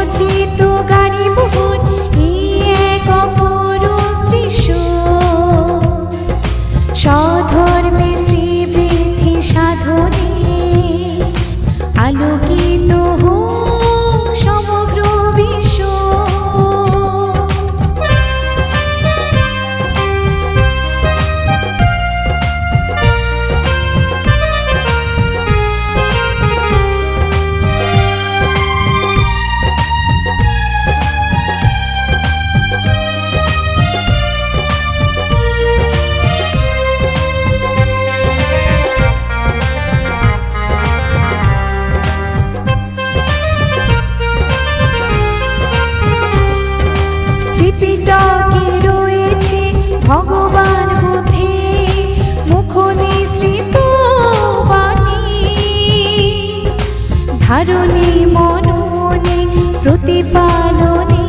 রচিত গাড়ি বহন এই এক অপরূপ দৃশ্য। স্বধর্মে শ্রীবৃদ্ধি সাধনে আলোকিত হোক সমগ্র বিশ্ব। ত্রিপিটকে রয়েছে ভগবান বুদ্ধের মুখ নিঃসৃত বাণী। ধারণে মননে প্রতিপালনে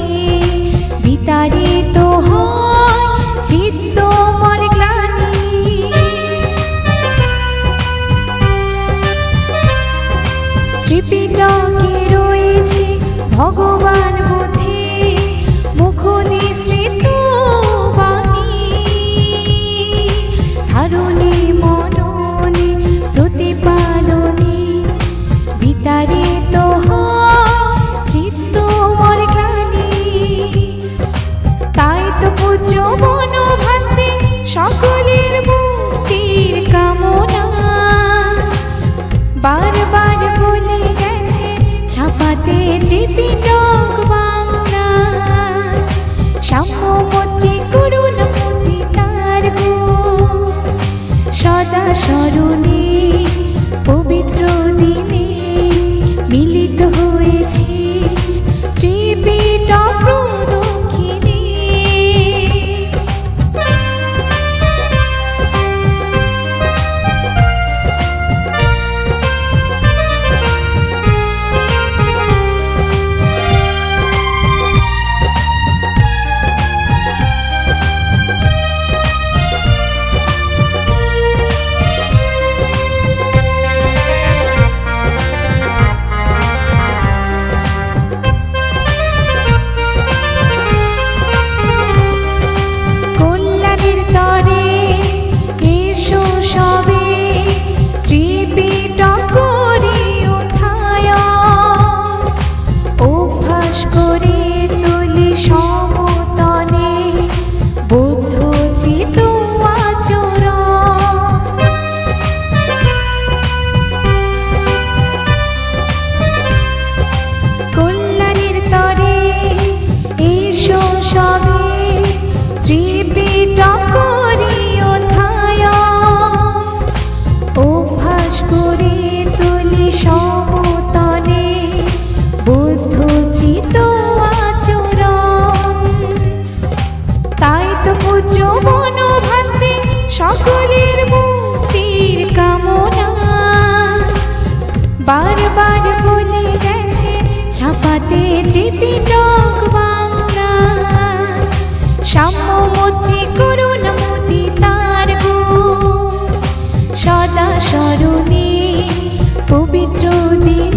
বিতাড়িত হয় চিত্ত মন গ্লানি। ত্রিপিটকে রয়েছে ভগবান বুদ্ধের মুখ নিঃসৃত বাণী। ধারণে মননে প্রতিপালনে বিতাড়িত হয় চিত্ত মন গ্লানি। তাই তো পূজ্য বনভান্তে সকলের মুক্তির কামনা বারবার বলে গেছে ছাপাতে ত্রিপিটক বাংলা। সাম্যমৈত্রী করুণামতি তার গুণ সদা স্মরণে পবিত্র দিনে মিলিত হয়েছি ত্রিপিটক প্রদক্ষিণে। সকলের মুক্তির কামনা বারবার বলে গেছে ছাপাতে ত্রিপিটক বাংলা। সাম্যমৈত্রী করুণামতি তার গুণ সদা স্মরণে পবিত্র দিন